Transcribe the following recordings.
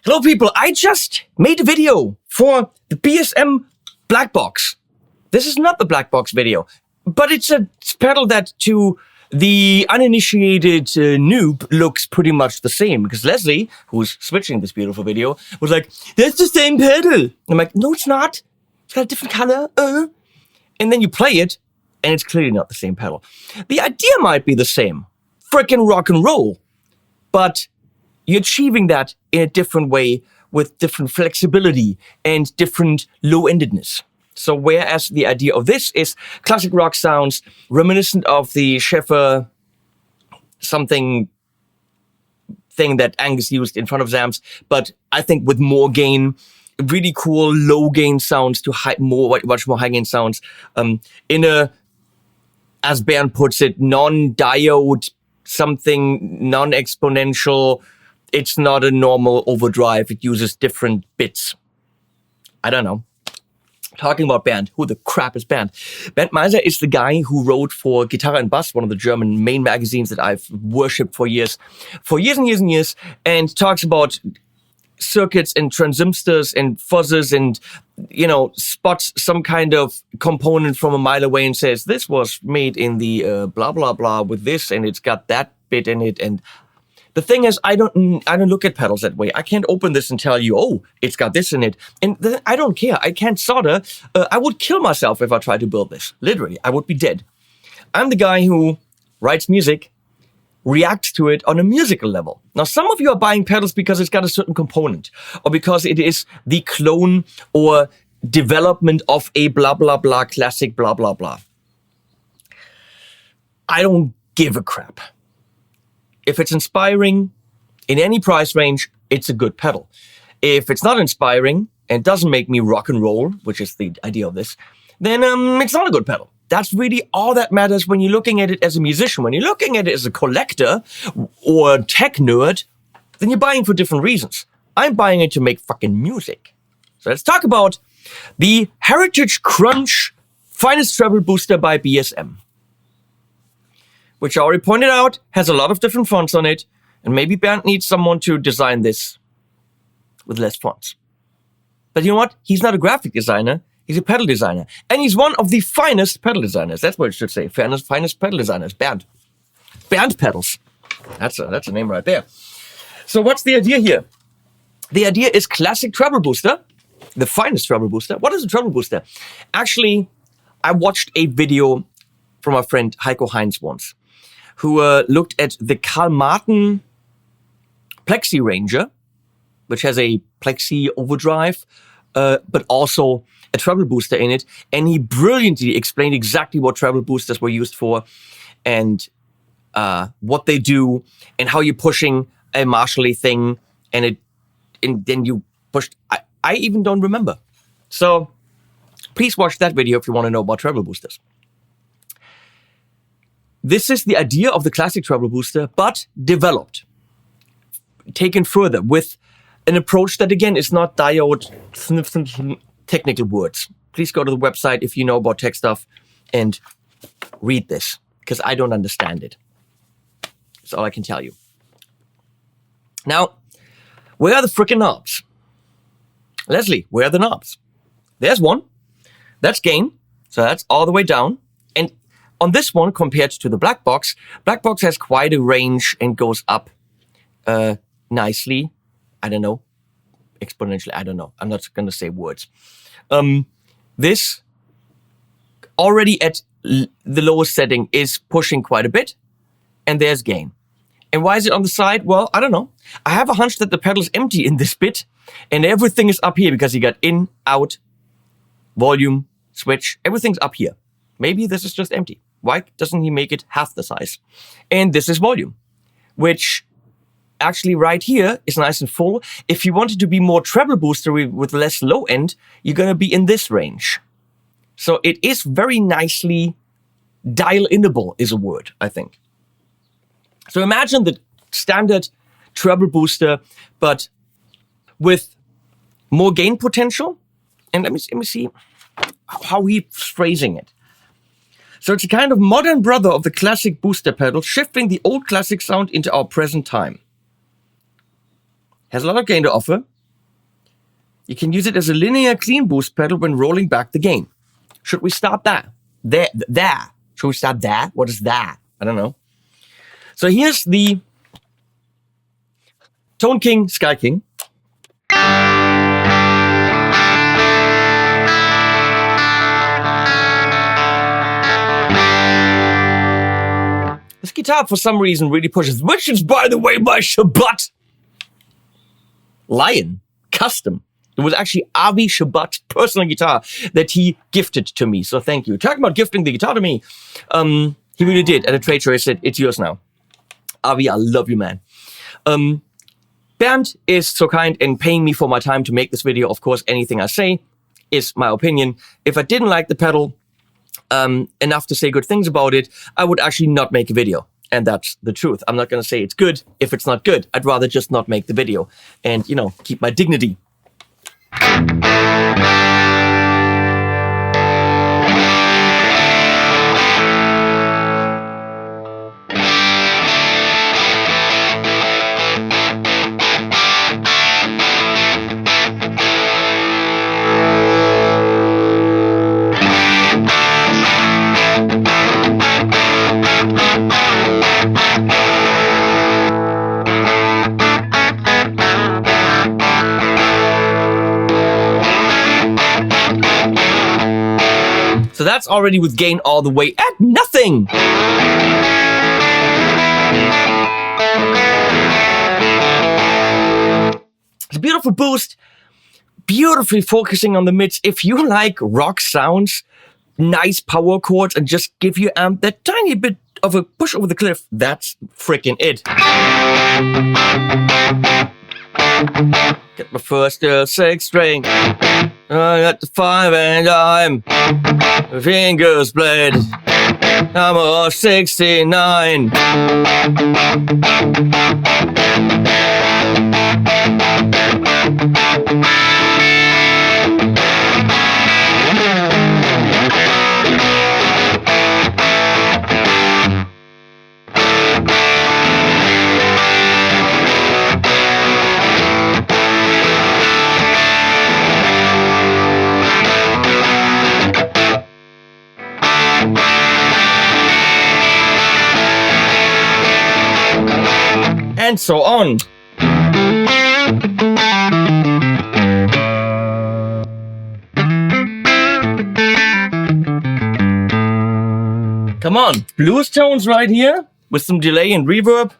Hello people, I just made a video for the BSM Black Box. This is not the Black Box video, but it's a pedal that to the uninitiated noob looks pretty much the same, because Leslie, who's switching this beautiful video, was like, that's the same pedal. I'm like, no, it's not. It's got a different color. And then you play it, and it's clearly not the same pedal. The idea might be the same. Frickin' rock and roll. But you're achieving that in a different way with different flexibility and different low-endedness. So whereas the idea of this is classic rock sounds reminiscent of the Scheffer something thing that Angus used in front of Zams, but I think with more gain, really cool low gain sounds to much more high gain sounds. In a, as Bernd puts it, non-diode, something non-exponential. It's not a normal overdrive. It uses different bits. I don't know. Talking about Bernd, who the crap is Bernd? Bernd Meiser is the guy who wrote for Guitar and Bass, one of the German main magazines that I've worshipped for years and years and years, and talks about circuits and transistors and fuzzes and, you know, spots some kind of component from a mile away and says, this was made in the blah, blah, blah with this, and it's got that bit in it. And the thing is, I don't look at pedals that way. I can't open this and tell you, oh, it's got this in it. And I don't care. I can't solder. I would kill myself if I tried to build this. Literally, I would be dead. I'm the guy who writes music, reacts to it on a musical level. Now, some of you are buying pedals because it's got a certain component, or because it is the clone or development of a blah, blah, blah, classic blah, blah, blah. I don't give a crap. If it's inspiring in any price range, it's a good pedal. If it's not inspiring and doesn't make me rock and roll, which is the idea of this, then it's not a good pedal. That's really all that matters when you're looking at it as a musician. When you're looking at it as a collector or a tech nerd, then you're buying for different reasons. I'm buying it to make fucking music. So let's talk about the Heritage Crunch Finest Treble Booster by BSM, which I already pointed out has a lot of different fonts on it, and maybe Bernd needs someone to design this with less fonts. But you know what? He's not a graphic designer. He's a pedal designer. And he's one of the finest pedal designers. That's what it should say. Finest pedal designers. Bernd. Bernd Pedals. That's a name right there. So what's the idea here? The idea is classic treble booster. The finest treble booster. What is a treble booster? Actually, I watched a video from our friend Heiko Heinz once, who looked at the Carl Martin Plexi Ranger, which has a Plexi overdrive, but also a treble booster in it. And he brilliantly explained exactly what treble boosters were used for and what they do and how you're pushing a Marshall thing and then you pushed. I even don't remember. So please watch that video if you want to know about treble boosters. This is the idea of the classic treble booster, but developed, taken further with an approach that, again, is not diode technical words. Please go to the website if you know about tech stuff and read this, because I don't understand it. That's all I can tell you. Now, where are the frickin' knobs? Leslie, where are the knobs? There's one. That's gain. So that's all the way down. And on this one, compared to the Black Box has quite a range and goes up nicely. I don't know. Exponentially, I don't know. I'm not going to say words. This, already at the lowest setting, is pushing quite a bit. And there's gain. And why is it on the side? Well, I don't know. I have a hunch that the pedal is empty in this bit. And everything is up here because you got in, out, volume, switch. Everything's up here. Maybe this is just empty. Why doesn't he make it half the size? And this is volume, which actually right here is nice and full. If you wanted to be more treble booster with less low end, you're going to be in this range. So it is very nicely dial-inable is a word, I think. So imagine the standard treble booster, but with more gain potential. And let me see how he's phrasing it. So it's a kind of modern brother of the classic booster pedal, shifting the old classic sound into our present time. Has a lot of gain to offer, You can use it as a linear clean boost pedal when rolling back the gain. Should we start that? There. Should we start that? What is that? I don't know. So here's the Tone King, Sky King. This guitar, for some reason, really pushes, which is, by the way, my Shabbat Lion custom. It was actually Avi Shabbat's personal guitar that he gifted to me. So thank you. Talking about gifting the guitar to me, he really did. At a trade show, he said, it's yours now. Avi, I love you, man. Bernd is so kind in paying me for my time to make this video. Of course, anything I say is my opinion. If I didn't like the pedal enough to say good things about it, I would actually not make a video. And that's the truth. I'm not going to say it's good if it's not good. I'd rather just not make the video and, you know, keep my dignity. So that's already with gain all the way at nothing. It's a beautiful boost, beautifully focusing on the mids. If you like rock sounds, nice power chords, and just give your amp that tiny bit of a push over the cliff, that's freaking it. Get my first 6 string. I got the 5 and I'm fingers bled. I'm a 69. And so on. Come on, blues tones right here with some delay and reverb.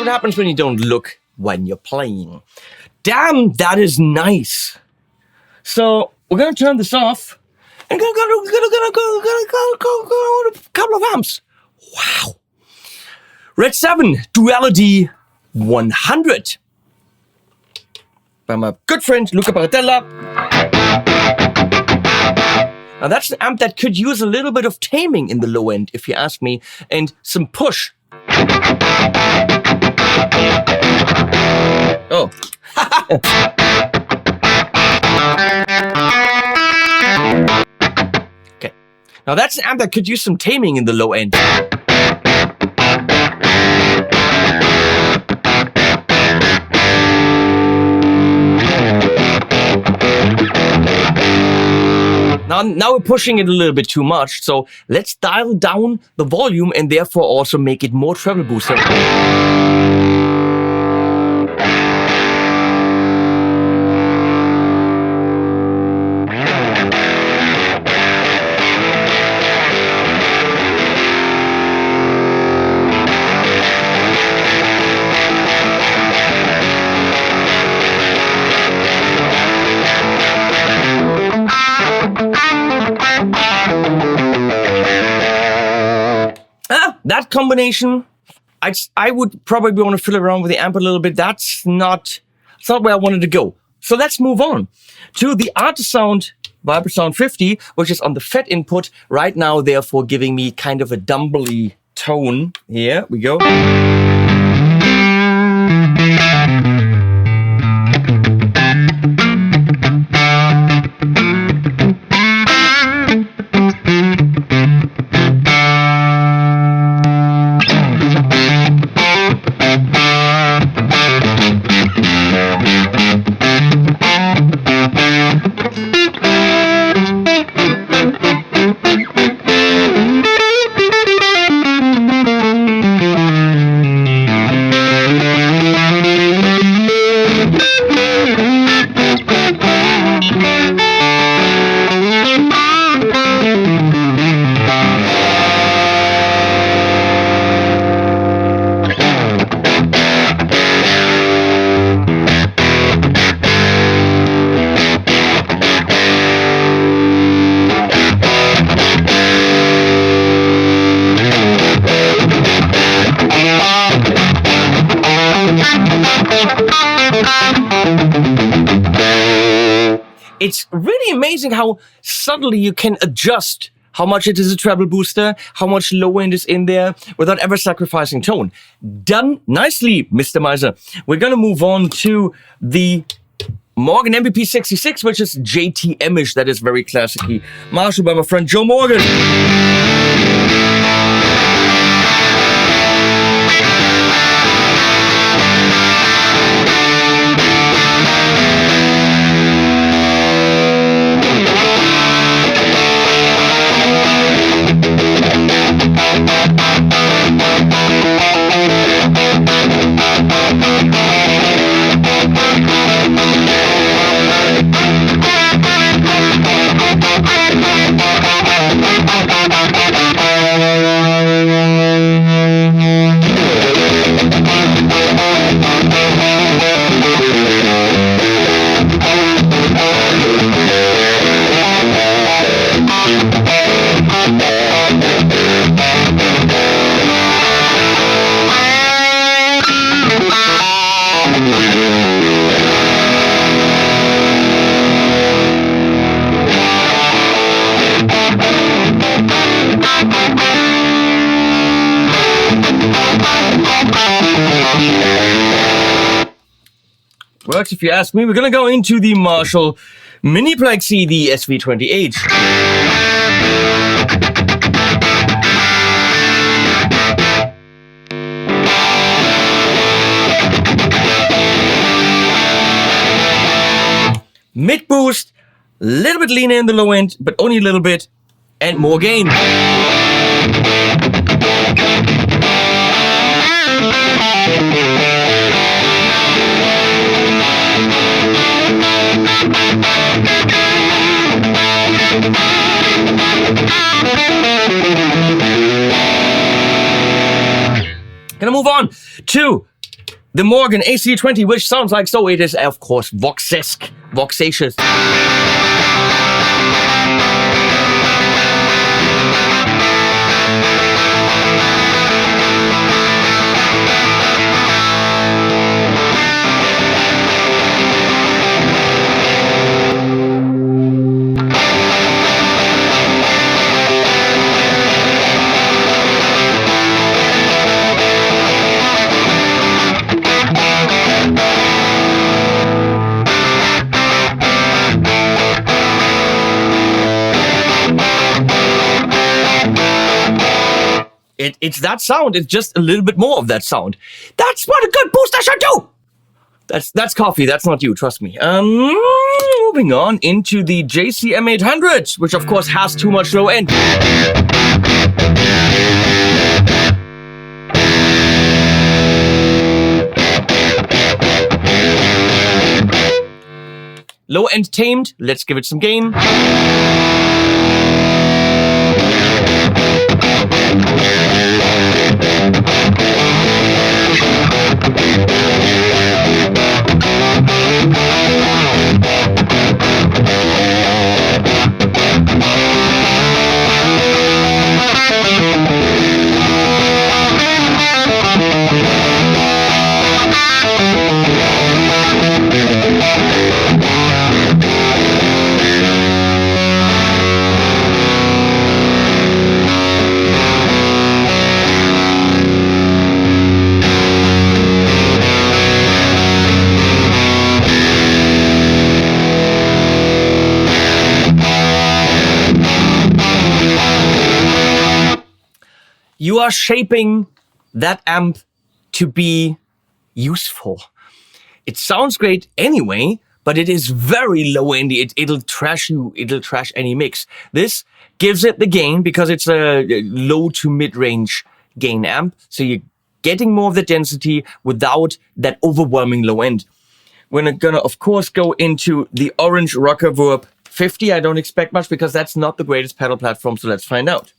Happens when you don't look when you're playing. Damn, that is nice. So we're gonna turn this off and go a couple of amps. Wow. RedSeven Duality 100 by my good friend Luca Baratella. Now that's an amp that could use a little bit of taming in the low end, if you ask me, and some push. Oh. Okay. Now that's an amp that could use some taming in the low end. Now we're pushing it a little bit too much, so let's dial down the volume and therefore also make it more treble booster. combination. I would probably want to fiddle around with the amp a little bit. It's not where I wanted to go. So let's move on to the Artesound Vibrosound 50, which is on the FET input right now, therefore giving me kind of a dumbly tone. Here we go. It's really amazing how subtly you can adjust how much it is a treble booster, how much low end is in there without ever sacrificing tone. Done nicely, Mr. Miser. We're going to move on to the Morgan MVP66, which is JTM-ish. That is very classic-y. Marshall by my friend Joe Morgan. Works if you ask me. We're going to go into the Marshall Mini Plexi, the SV20H. Mid boost, a little bit leaner in the low end, but only a little bit, and more gain. Gonna move on to the Morgan AC20, which sounds like so. It is, of course, Voxish. It's that sound. It's just a little bit more of that sound. That's what a good booster should do. That's coffee. That's not you. Trust me. Moving on into the JCM800, which of course has too much low end. Low end tamed. Let's give it some gain. you are shaping that amp to be useful. It sounds great anyway, but it is very low end. It'll trash you. It'll trash any mix. This gives it the gain because it's a low to mid-range gain amp. So you're getting more of the density without that overwhelming low end. We're gonna, of course, go into the Orange Rockerverb 50. I don't expect much because that's not the greatest pedal platform. So let's find out.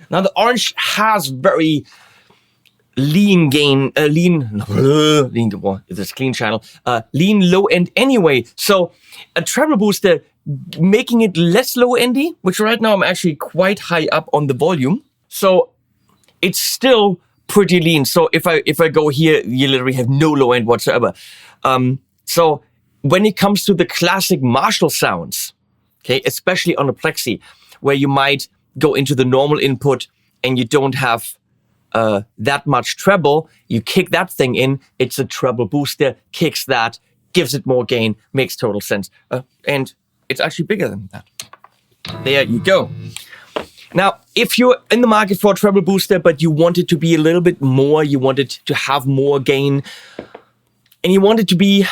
Now the Orange has very lean gain, lean low end anyway. So a treble booster making it less low endy, which right now I'm actually quite high up on the volume. So it's still pretty lean. So if I go here, you literally have no low end whatsoever. So when it comes to the classic Marshall sounds, okay, especially on a Plexi, where you might go into the normal input and you don't have that much treble, you kick that thing in, it's a treble booster, kicks that, gives it more gain, makes total sense. And it's actually bigger than that. There you go. Now, if you're in the market for a treble booster, but you want it to be a little bit more, you want it to have more gain, and you want it to be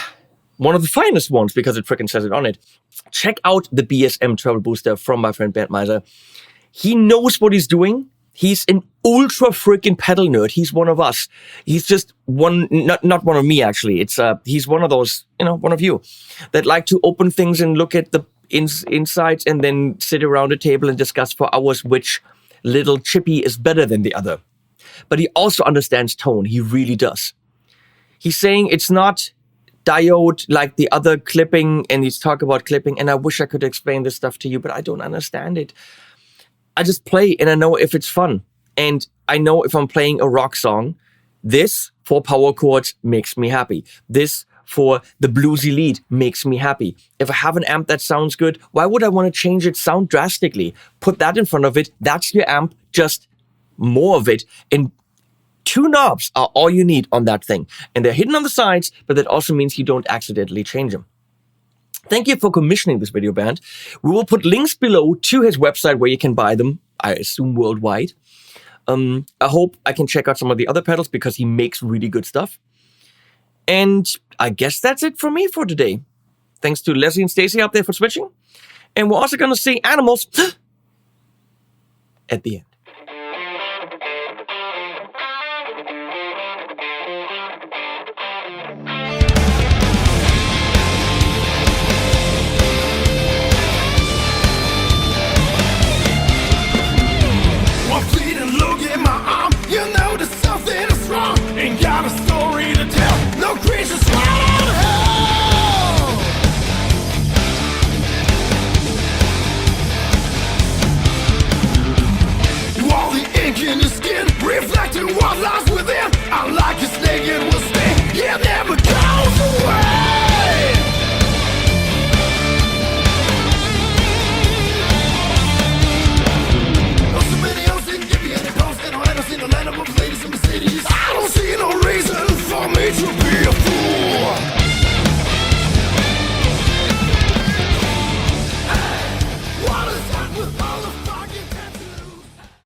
one of the finest ones because it freaking says it on it, check out the BSM treble booster from my friend Bernd Meiser. He knows what he's doing. He's an ultra freaking pedal nerd. He's one of us. He's just one, not one of me actually. He's one of those, one of you that like to open things and look at the insides and then sit around a table and discuss for hours which little chippy is better than the other. But he also understands tone. He really does. He's saying it's not diode like the other clipping, and he's talking about clipping, and I wish I could explain this stuff to you, but I don't understand it. I just play and I know if it's fun. And I know if I'm playing a rock song, this for power chords makes me happy. This for the bluesy lead makes me happy. If I have an amp that sounds good, why would I want to change its sound drastically? Put that in front of it. That's your amp, just more of it. And 2 knobs are all you need on that thing. And they're hidden on the sides, but that also means you don't accidentally change them. Thank you for commissioning this video, Bernd. We will put links below to his website where you can buy them, I assume worldwide. I hope I can check out some of the other pedals because he makes really good stuff. And I guess that's it from me for today. Thanks to Leslie and Stacy out there for switching. And we're also going to see animals at the end. What lies within, I like a snake, it will stay, it never goes away. There's so many else didn't give me any post, and I don't see no land of ladies in the cities. I don't see no reason for me to be